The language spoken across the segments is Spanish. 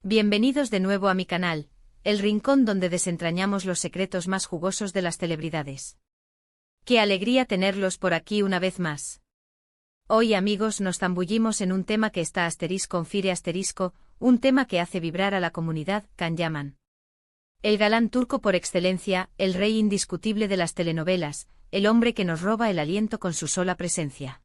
Bienvenidos de nuevo a mi canal, el rincón donde desentrañamos los secretos más jugosos de las celebridades. ¡Qué alegría tenerlos por aquí una vez más! Hoy, amigos, nos zambullimos en un tema que está *confire*, un tema que hace vibrar a la comunidad, Can Yaman. El galán turco por excelencia, el rey indiscutible de las telenovelas, el hombre que nos roba el aliento con su sola presencia.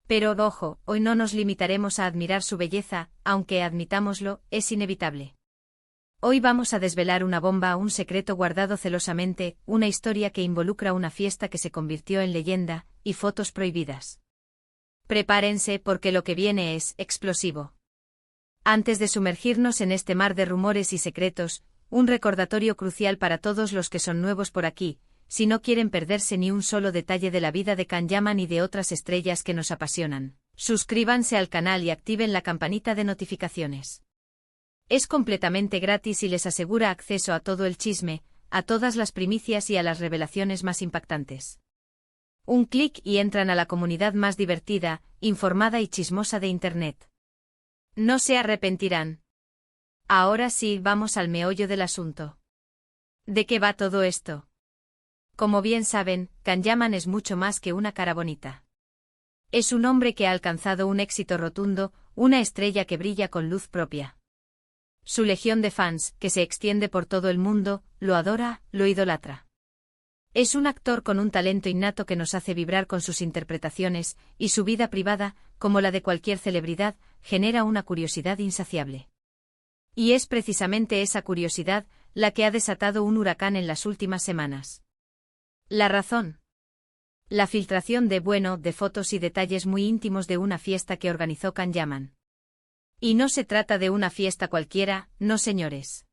Pero, ojo, hoy no nos limitaremos a admirar su belleza, aunque, admitámoslo, es inevitable. Hoy vamos a desvelar una bomba, un secreto guardado celosamente, una historia que involucra una fiesta que se convirtió en leyenda, y fotos prohibidas. Prepárense porque lo que viene es explosivo. Antes de sumergirnos en este mar de rumores y secretos, un recordatorio crucial para todos los que son nuevos por aquí. Si no quieren perderse ni un solo detalle de la vida de Can Yaman y de otras estrellas que nos apasionan, suscríbanse al canal y activen la campanita de notificaciones. Es completamente gratis y les asegura acceso a todo el chisme, a todas las primicias y a las revelaciones más impactantes. Un clic y entran a la comunidad más divertida, informada y chismosa de Internet. No se arrepentirán. Ahora sí, vamos al meollo del asunto. ¿De qué va todo esto? Como bien saben, Can Yaman es mucho más que una cara bonita. Es un hombre que ha alcanzado un éxito rotundo, una estrella que brilla con luz propia. Su legión de fans, que se extiende por todo el mundo, lo adora, lo idolatra. Es un actor con un talento innato que nos hace vibrar con sus interpretaciones, y su vida privada, como la de cualquier celebridad, genera una curiosidad insaciable. Y es precisamente esa curiosidad la que ha desatado un huracán en las últimas semanas. La razón. La filtración de fotos y detalles muy íntimos de una fiesta que organizó Can Yaman. Y no se trata de una fiesta cualquiera, no señores.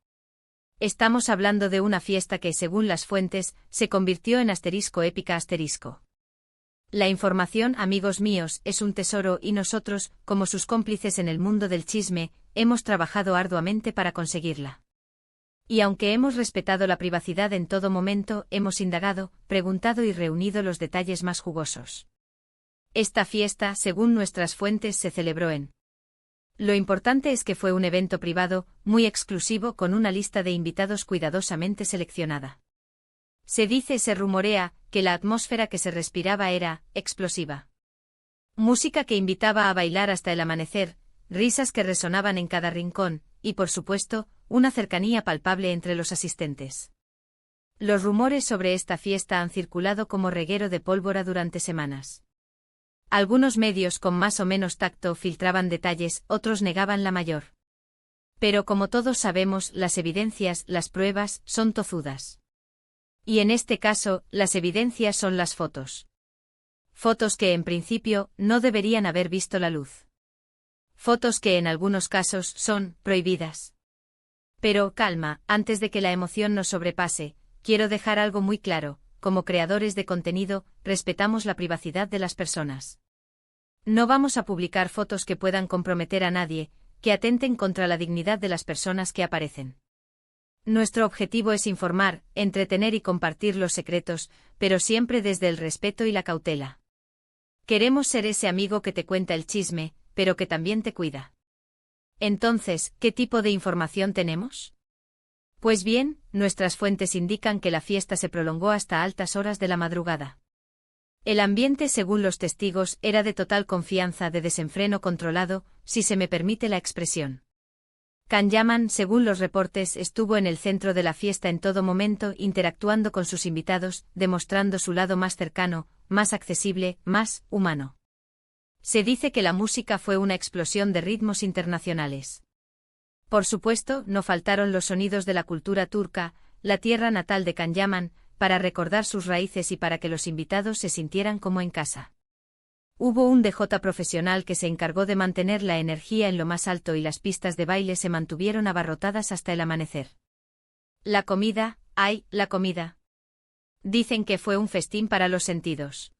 Estamos hablando de una fiesta que, según las fuentes, se convirtió en épica. La información, amigos míos, es un tesoro y nosotros, como sus cómplices en el mundo del chisme, hemos trabajado arduamente para conseguirla. Y aunque hemos respetado la privacidad en todo momento, hemos indagado, preguntado y reunido los detalles más jugosos. Esta fiesta, según nuestras fuentes, se celebró en. Lo importante es que fue un evento privado, muy exclusivo, con una lista de invitados cuidadosamente seleccionada. Se rumorea, que la atmósfera que se respiraba era explosiva. Música que invitaba a bailar hasta el amanecer, risas que resonaban en cada rincón, y por supuesto, una cercanía palpable entre los asistentes. Los rumores sobre esta fiesta han circulado como reguero de pólvora durante semanas. Algunos medios con más o menos tacto filtraban detalles, otros negaban la mayor. Pero como todos sabemos, las evidencias, las pruebas, son tozudas. Y en este caso, las evidencias son las fotos. Fotos que en principio no deberían haber visto la luz. Fotos que en algunos casos son prohibidas. Pero, calma, antes de que la emoción nos sobrepase, quiero dejar algo muy claro: como creadores de contenido, respetamos la privacidad de las personas. No vamos a publicar fotos que puedan comprometer a nadie, que atenten contra la dignidad de las personas que aparecen. Nuestro objetivo es informar, entretener y compartir los secretos, pero siempre desde el respeto y la cautela. Queremos ser ese amigo que te cuenta el chisme, pero que también te cuida. Entonces, ¿qué tipo de información tenemos? Pues bien, nuestras fuentes indican que la fiesta se prolongó hasta altas horas de la madrugada. El ambiente, según los testigos, era de total confianza, de desenfreno controlado, si se me permite la expresión. Can Yaman, según los reportes, estuvo en el centro de la fiesta en todo momento, interactuando con sus invitados, demostrando su lado más cercano, más accesible, más humano. Se dice que la música fue una explosión de ritmos internacionales. Por supuesto, no faltaron los sonidos de la cultura turca, la tierra natal de Can Yaman, para recordar sus raíces y para que los invitados se sintieran como en casa. Hubo un DJ profesional que se encargó de mantener la energía en lo más alto y las pistas de baile se mantuvieron abarrotadas hasta el amanecer. La comida, ¡ay, la comida! Dicen que fue un festín para los sentidos.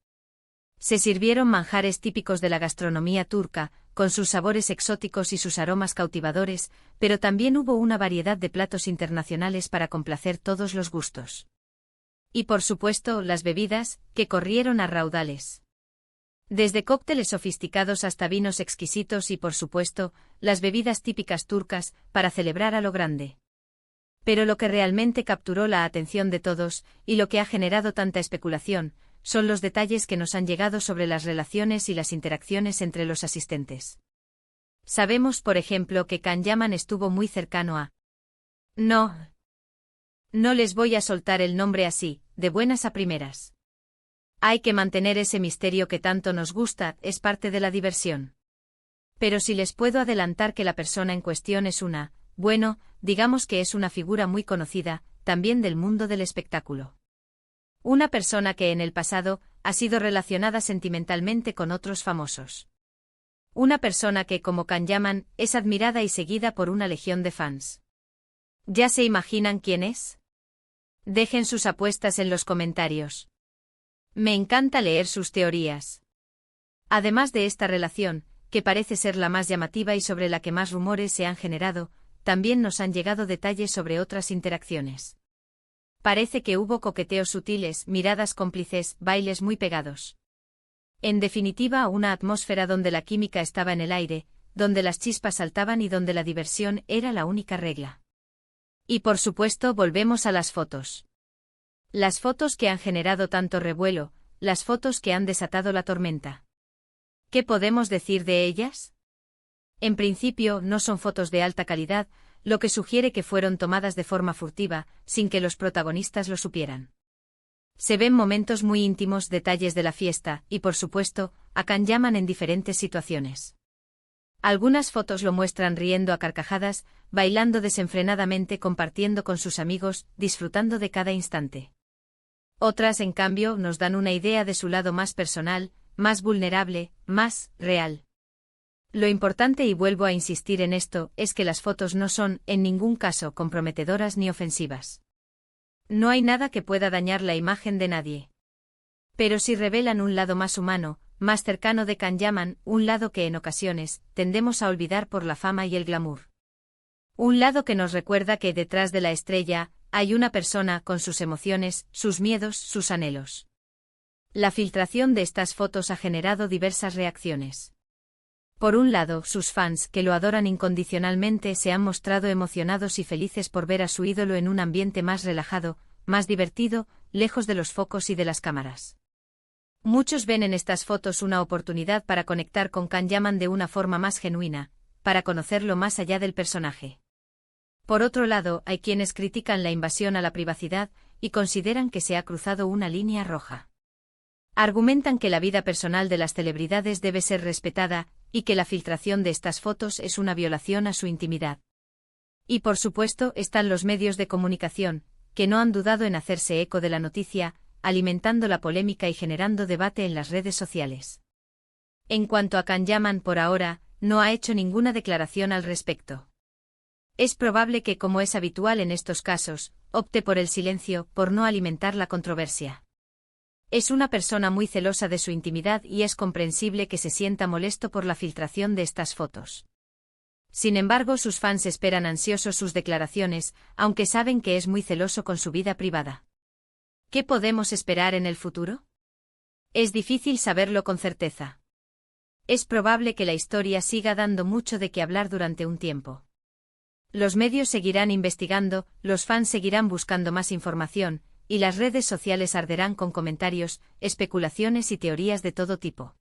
Se sirvieron manjares típicos de la gastronomía turca, con sus sabores exóticos y sus aromas cautivadores, pero también hubo una variedad de platos internacionales para complacer todos los gustos. Y por supuesto, las bebidas, que corrieron a raudales. Desde cócteles sofisticados hasta vinos exquisitos y, por supuesto, las bebidas típicas turcas, para celebrar a lo grande. Pero lo que realmente capturó la atención de todos, y lo que ha generado tanta especulación, son los detalles que nos han llegado sobre las relaciones y las interacciones entre los asistentes. Sabemos, por ejemplo, que Can Yaman estuvo muy cercano a... No les voy a soltar el nombre así, de buenas a primeras. Hay que mantener ese misterio que tanto nos gusta, es parte de la diversión. Pero si les puedo adelantar que la persona en cuestión es digamos que es una figura muy conocida, también del mundo del espectáculo. Una persona que en el pasado ha sido relacionada sentimentalmente con otros famosos. Una persona que, como Can Yaman, es admirada y seguida por una legión de fans. ¿Ya se imaginan quién es? Dejen sus apuestas en los comentarios. Me encanta leer sus teorías. Además de esta relación, que parece ser la más llamativa y sobre la que más rumores se han generado, también nos han llegado detalles sobre otras interacciones. Parece que hubo coqueteos sutiles, miradas cómplices, bailes muy pegados. En definitiva, una atmósfera donde la química estaba en el aire, donde las chispas saltaban y donde la diversión era la única regla. Y por supuesto volvemos a las fotos. Las fotos que han generado tanto revuelo, las fotos que han desatado la tormenta. ¿Qué podemos decir de ellas? En principio no son fotos de alta calidad, lo que sugiere que fueron tomadas de forma furtiva, sin que los protagonistas lo supieran. Se ven momentos muy íntimos, detalles de la fiesta, y por supuesto, a Can Yaman en diferentes situaciones. Algunas fotos lo muestran riendo a carcajadas, bailando desenfrenadamente, compartiendo con sus amigos, disfrutando de cada instante. Otras, en cambio, nos dan una idea de su lado más personal, más vulnerable, más real. Lo importante, y vuelvo a insistir en esto, es que las fotos no son, en ningún caso, comprometedoras ni ofensivas. No hay nada que pueda dañar la imagen de nadie. Pero sí revelan un lado más humano, más cercano de Can Yaman, un lado que en ocasiones tendemos a olvidar por la fama y el glamour. Un lado que nos recuerda que detrás de la estrella hay una persona con sus emociones, sus miedos, sus anhelos. La filtración de estas fotos ha generado diversas reacciones. Por un lado, sus fans, que lo adoran incondicionalmente, se han mostrado emocionados y felices por ver a su ídolo en un ambiente más relajado, más divertido, lejos de los focos y de las cámaras. Muchos ven en estas fotos una oportunidad para conectar con Can Yaman de una forma más genuina, para conocerlo más allá del personaje. Por otro lado, hay quienes critican la invasión a la privacidad y consideran que se ha cruzado una línea roja. Argumentan que la vida personal de las celebridades debe ser respetada y que la filtración de estas fotos es una violación a su intimidad. Y por supuesto están los medios de comunicación, que no han dudado en hacerse eco de la noticia, alimentando la polémica y generando debate en las redes sociales. En cuanto a Can Yaman, por ahora, no ha hecho ninguna declaración al respecto. Es probable que, como es habitual en estos casos, opte por el silencio, por no alimentar la controversia. Es una persona muy celosa de su intimidad y es comprensible que se sienta molesto por la filtración de estas fotos. Sin embargo, sus fans esperan ansiosos sus declaraciones, aunque saben que es muy celoso con su vida privada. ¿Qué podemos esperar en el futuro? Es difícil saberlo con certeza. Es probable que la historia siga dando mucho de qué hablar durante un tiempo. Los medios seguirán investigando, los fans seguirán buscando más información, y las redes sociales arderán con comentarios, especulaciones y teorías de todo tipo.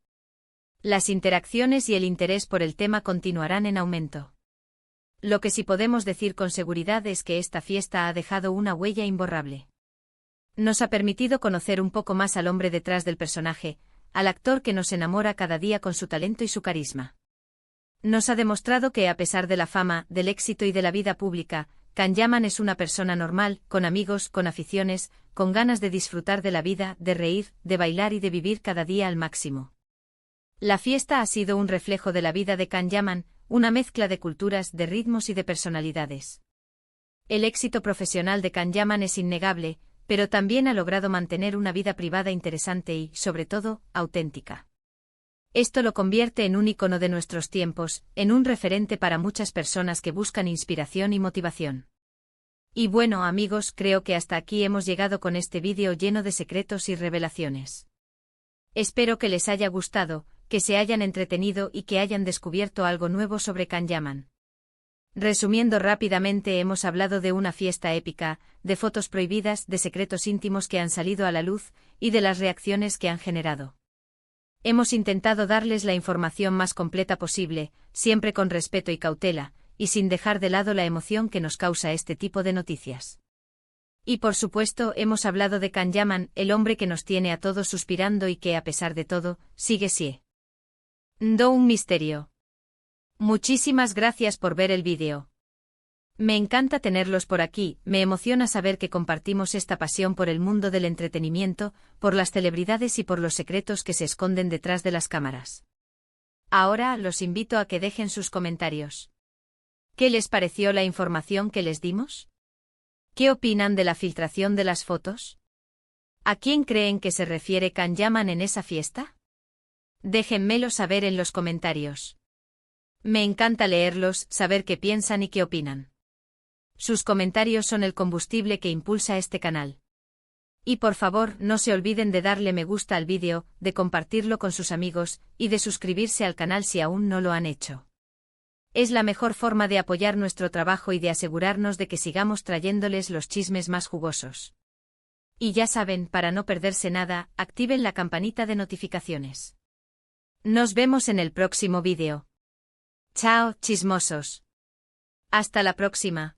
Las interacciones y el interés por el tema continuarán en aumento. Lo que sí podemos decir con seguridad es que esta fiesta ha dejado una huella imborrable. Nos ha permitido conocer un poco más al hombre detrás del personaje, al actor que nos enamora cada día con su talento y su carisma. Nos ha demostrado que, a pesar de la fama, del éxito y de la vida pública, Can Yaman es una persona normal, con amigos, con aficiones, con ganas de disfrutar de la vida, de reír, de bailar y de vivir cada día al máximo. La fiesta ha sido un reflejo de la vida de Can Yaman, una mezcla de culturas, de ritmos y de personalidades. El éxito profesional de Can Yaman es innegable, pero también ha logrado mantener una vida privada interesante y, sobre todo, auténtica. Esto lo convierte en un ícono de nuestros tiempos, en un referente para muchas personas que buscan inspiración y motivación. Y bueno, amigos, creo que hasta aquí hemos llegado con este vídeo lleno de secretos y revelaciones. Espero que les haya gustado, que se hayan entretenido y que hayan descubierto algo nuevo sobre Kanyaman. Resumiendo rápidamente, hemos hablado de una fiesta épica, de fotos prohibidas, de secretos íntimos que han salido a la luz, y de las reacciones que han generado. Hemos intentado darles la información más completa posible, siempre con respeto y cautela, y sin dejar de lado la emoción que nos causa este tipo de noticias. Y por supuesto, hemos hablado de Kanyaman, el hombre que nos tiene a todos suspirando y que, a pesar de todo, sigue siendo un misterio. Muchísimas gracias por ver el vídeo. Me encanta tenerlos por aquí, me emociona saber que compartimos esta pasión por el mundo del entretenimiento, por las celebridades y por los secretos que se esconden detrás de las cámaras. Ahora los invito a que dejen sus comentarios. ¿Qué les pareció la información que les dimos? ¿Qué opinan de la filtración de las fotos? ¿A quién creen que se refiere Kanyaman en esa fiesta? Déjenmelo saber en los comentarios. Me encanta leerlos, saber qué piensan y qué opinan. Sus comentarios son el combustible que impulsa este canal. Y por favor, no se olviden de darle me gusta al vídeo, de compartirlo con sus amigos, y de suscribirse al canal si aún no lo han hecho. Es la mejor forma de apoyar nuestro trabajo y de asegurarnos de que sigamos trayéndoles los chismes más jugosos. Y ya saben, para no perderse nada, activen la campanita de notificaciones. Nos vemos en el próximo vídeo. Chao, chismosos. Hasta la próxima.